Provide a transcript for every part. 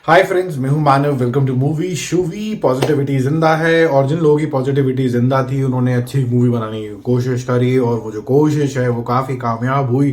हाय friends, मैं हूं Manav. Welcome to movie shoovie. Positivity जिंदा है और जिन लोगों की पॉजिटिविटी जिंदा थी उन्होंने अच्छी मूवी बनाने की कोशिश करी और वो जो कोशिश है वो काफ़ी कामयाब हुई।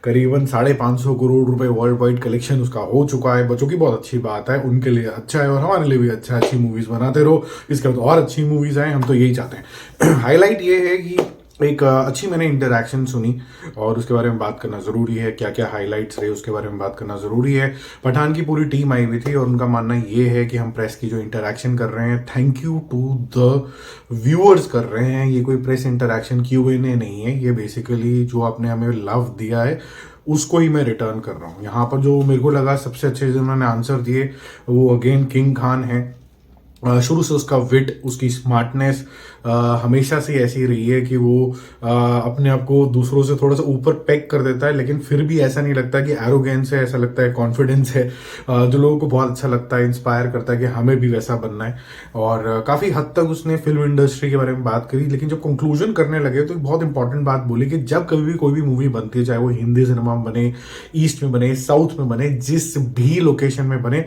करीबन 550 करोड़ रुपए वर्ल्ड वाइड कलेक्शन उसका हो चुका है, बच्चों की बहुत अच्छी बात है, उनके लिए अच्छा है और हमारे लिए भी अच्छा। अच्छी मूवीज़ बनाते रहो, इसके बाद और अच्छी मूवीज़ आए, हम तो यही चाहते हैं। हाईलाइट ये है कि एक अच्छी मैंने इंटरैक्शन सुनी और उसके बारे में बात करना ज़रूरी है। क्या क्या हाइलाइट्स रहे उसके बारे में बात करना ज़रूरी है। पठान की पूरी टीम आई हुई थी और उनका मानना ये है कि हम प्रेस की जो इंटरैक्शन कर रहे हैं, thank you to the viewers कर रहे हैं। ये कोई प्रेस इंटरैक्शन Q&A नहीं है, ये बेसिकली जो आपने हमें लव दिया है उसको ही मैं रिटर्न कर रहा हूँ। यहाँ पर जो मेरे को लगा सबसे अच्छे जिन्होंने आंसर दिए वो अगेन किंग खान है। शुरू से उसका विट, उसकी स्मार्टनेस हमेशा से ऐसी रही है कि वो अपने आप को दूसरों से थोड़ा सा ऊपर पैक कर देता है, लेकिन फिर भी ऐसा नहीं लगता कि एरोगेंस है, ऐसा लगता है कॉन्फिडेंस है। जो लोगों को बहुत अच्छा लगता है, इंस्पायर करता है कि हमें भी वैसा बनना है। और काफ़ी हद तक उसने फिल्म इंडस्ट्री के बारे में बात करी, लेकिन जब कंक्लूजन करने लगे तो एक बहुत इंपॉर्टेंट बात बोली कि जब कभी भी कोई भी मूवी बनती है, चाहे वो हिंदी सिनेमा में बने, ईस्ट में बने, साउथ में बने, जिस भी लोकेशन में बने,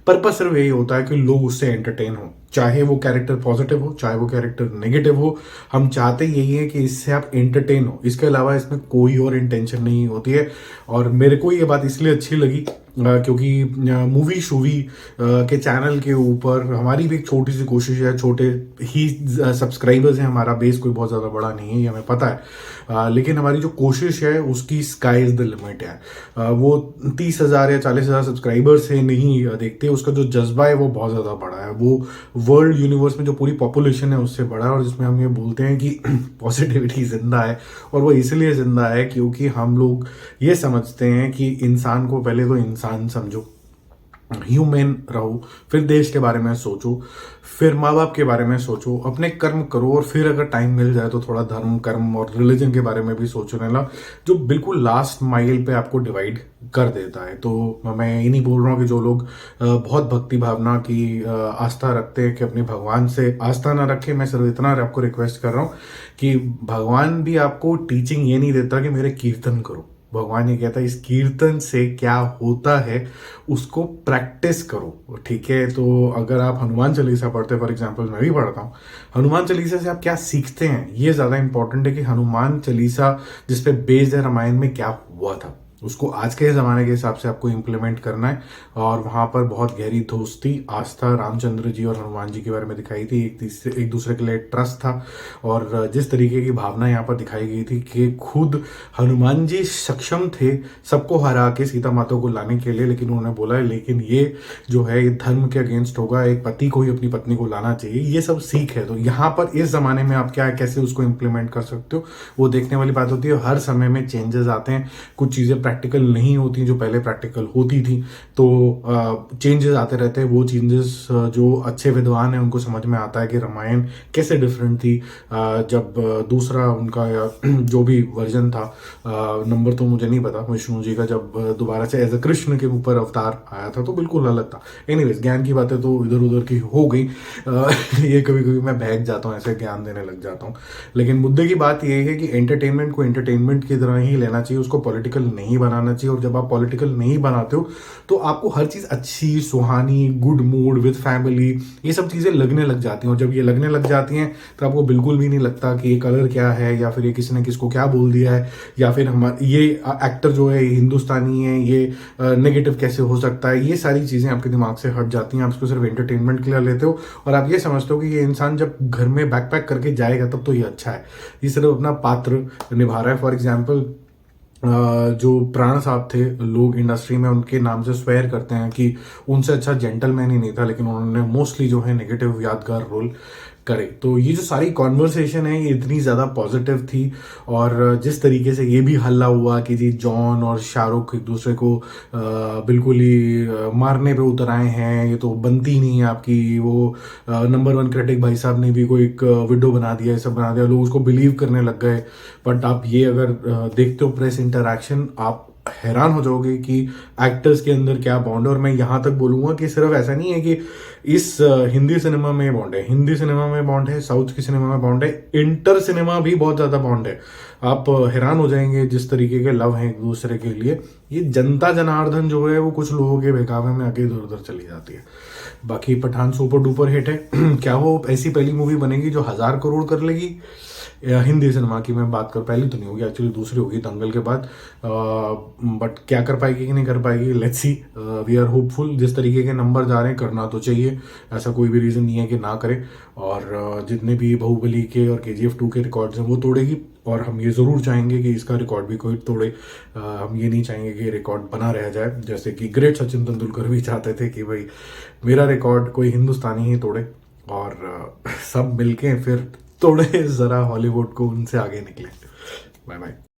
पर्पस सिर्फ यही होता है कि लोग उससे एंटरटेन हो, चाहे वो कैरेक्टर पॉजिटिव हो चाहे वो कैरेक्टर नेगेटिव हो। हम चाहते यही है कि इससे आप एंटरटेन हो, इसके अलावा इसमें कोई और इंटेंशन नहीं होती है। और मेरे को ये बात इसलिए अच्छी लगी क्योंकि मूवी शूवी के चैनल के ऊपर हमारी भी एक छोटी सी कोशिश है। छोटे ही सब्सक्राइबर्स हैं, हमारा बेस कोई बहुत ज़्यादा बड़ा नहीं है, ये हमें पता है। लेकिन हमारी जो कोशिश है उसकी स्काई इज द लिमिट है। वो 30,000 या 40,000 सब्सक्राइबर से नहीं देखते, उसका जो जज्बा है वो बहुत ज़्यादा बड़ा है। वो वर्ल्ड यूनिवर्स में जो पूरी पॉपुलेशन है उससे बड़ा है और जिसमें हम ये बोलते हैं कि पॉजिटिविटी जिंदा है। और वो इसलिए जिंदा है क्योंकि हम लोग ये समझते हैं कि इंसान को पहले तो इंसान समझो, ह्यूमन रहो, फिर देश के बारे में सोचो, फिर माँ बाप के बारे में सोचो, अपने कर्म करो और फिर अगर टाइम मिल जाए तो थोड़ा धर्म कर्म और रिलीजन के बारे में भी सोचने लगा, जो बिल्कुल लास्ट माइल पे आपको डिवाइड कर देता है। तो मैं ये नहीं बोल रहा हूँ कि जो लोग बहुत भक्ति भावना की आस्था रखते हैं कि अपने भगवान से आस्था ना रखें। मैं सिर्फ इतना आपको रिक्वेस्ट कर रहा हूँ कि भगवान भी आपको टीचिंग ये नहीं देता कि मेरे कीर्तन करो। भगवान ये कहता है इस कीर्तन से क्या होता है उसको प्रैक्टिस करो, ठीक है। तो अगर आप हनुमान चालीसा पढ़ते हैं, फॉर एग्जांपल मैं भी पढ़ता हूँ, हनुमान चालीसा से आप क्या सीखते हैं ये ज़्यादा इंपॉर्टेंट है कि हनुमान चालीसा जिसपे बेस्ड है रामायण में क्या हुआ था, उसको आज के ज़माने के हिसाब से आपको इम्प्लीमेंट करना है। और वहाँ पर बहुत गहरी दोस्ती, आस्था रामचंद्र जी और हनुमान जी के बारे में दिखाई थी। एक दूसरे के लिए ट्रस्ट था और जिस तरीके की भावना यहाँ पर दिखाई गई थी कि खुद हनुमान जी सक्षम थे सबको हरा के सीता माता को लाने के लिए, लेकिन उन्होंने बोला लेकिन ये जो है ये धर्म के अगेंस्ट होगा, एक पति को ही अपनी पत्नी को लाना चाहिए। ये सब सीख है। तो यहाँ पर इस ज़माने में आप क्या कैसे उसको इम्प्लीमेंट कर सकते हो वो देखने वाली बात होती है। हर समय में चेंजेस आते हैं, कुछ चीज़ें प्रैक्टिकल नहीं होती जो पहले प्रैक्टिकल होती थी, तो चेंजेस आते रहते हैं। वो चेंजेस जो अच्छे विद्वान हैं उनको समझ में आता है कि रामायण कैसे डिफरेंट थी। जब दूसरा उनका जो भी वर्जन था, नंबर तो मुझे नहीं पता, विष्णु जी का जब दोबारा से एज अ कृष्ण के ऊपर अवतार आया था तो बिल्कुल अलग था। एनीवेज, ज्ञान की बातें तो इधर उधर की हो गई। ये कभी कभी मैं बहक जाता हूँ, ऐसे ज्ञान देने लग जाता हूँ। लेकिन मुद्दे की बात ये है कि एंटरटेनमेंट को एंटरटेनमेंट की तरह ही लेना चाहिए, उसको पॉलिटिकल नहीं बनाना चाहिए। और जब आप पॉलिटिकल नहीं बनाते हो तो आपको हर चीज़ अच्छी, सुहानी, गुड मूड विद फैमिली, ये सब चीज़ें लगने लग जाती हैं। और जब ये लगने लग जाती हैं तो आपको बिल्कुल भी नहीं लगता कि ये कलर क्या है या फिर ये किसी ने किसको क्या बोल दिया है या फिर हमारा ये एक्टर जो है हिंदुस्तानी है, ये नेगेटिव कैसे हो सकता है। ये सारी चीज़ें आपके दिमाग से हट जाती हैं। आप इसको सिर्फ एंटरटेनमेंट के लिए लेते हो और आप ये समझते हो कि ये इंसान जब घर में बैकपैक करके जाएगा तब तो ये अच्छा है, ये सिर्फ अपना पात्र निभा रहा है। फॉर एग्जाम्पल जो प्राण साहब थे, लोग इंडस्ट्री में उनके नाम से स्वेयर करते हैं कि उनसे अच्छा जेंटलमैन ही नहीं था, लेकिन उन्होंने मोस्टली जो है नेगेटिव यादगार रोल करे। तो ये जो सारी कॉन्वर्सेशन है ये इतनी ज़्यादा पॉजिटिव थी। और जिस तरीके से ये भी हल्ला हुआ कि जी जॉन और शाहरुख एक दूसरे को बिल्कुल ही मारने पे उतर आए हैं, ये तो बनती ही नहीं है आपकी। वो नंबर 1 क्रिटिक भाई साहब ने भी कोई एक वीडियो बना दिया, ये सब बना दिया, लोग उसको बिलीव करने लग गए। बट आप ये अगर देखते हो प्रेस इंटरैक्शन, आप हैरान हो जाओगे कि एक्टर्स के अंदर क्या बॉन्ड है। और मैं यहाँ तक बोलूँगा कि सिर्फ ऐसा नहीं है कि इस हिंदी सिनेमा में बॉन्ड है, हिंदी सिनेमा में बॉन्ड है, साउथ की सिनेमा में बॉन्ड है, इंटर सिनेमा भी बहुत ज़्यादा बॉन्ड है। आप हैरान हो जाएंगे जिस तरीके के लव हैं एक दूसरे के लिए। ये जनता जनार्दन जो है वो कुछ लोगों के बहकावे में आगे इधर उधर चली जाती है। बाकी पठान सुपर डुपर हिट है। क्या वो ऐसी पहली मूवी बनेगी जो 1000 करोड़ कर लेगी? हिंदी सिनेमा की मैं बात कर, पहली तो नहीं होगी एक्चुअली, दूसरी होगी दंगल के बाद। बट क्या कर पाएगी कि नहीं कर पाएगी, let's see. We are hopeful. जिस तरीके के नंबर जा रहे हैं करना तो चाहिए, ऐसा कोई भी रीज़न नहीं है कि ना करे। और जितने भी बाहुबली के और KGF 2 के रिकॉर्ड्स हैं वो तोड़ेगी, और हम ये ज़रूर चाहेंगे कि इसका रिकॉर्ड भी कोई तोड़े। हम ये नहीं चाहेंगे कि रिकॉर्ड बना रह जाए, जैसे कि ग्रेट सचिन तेंदुलकर भी चाहते थे कि भाई मेरा रिकॉर्ड कोई हिंदुस्तानी ही तोड़े। और सब मिलके फिर तोड़े ज़रा हॉलीवुड को, उनसे आगे निकले। Bye bye.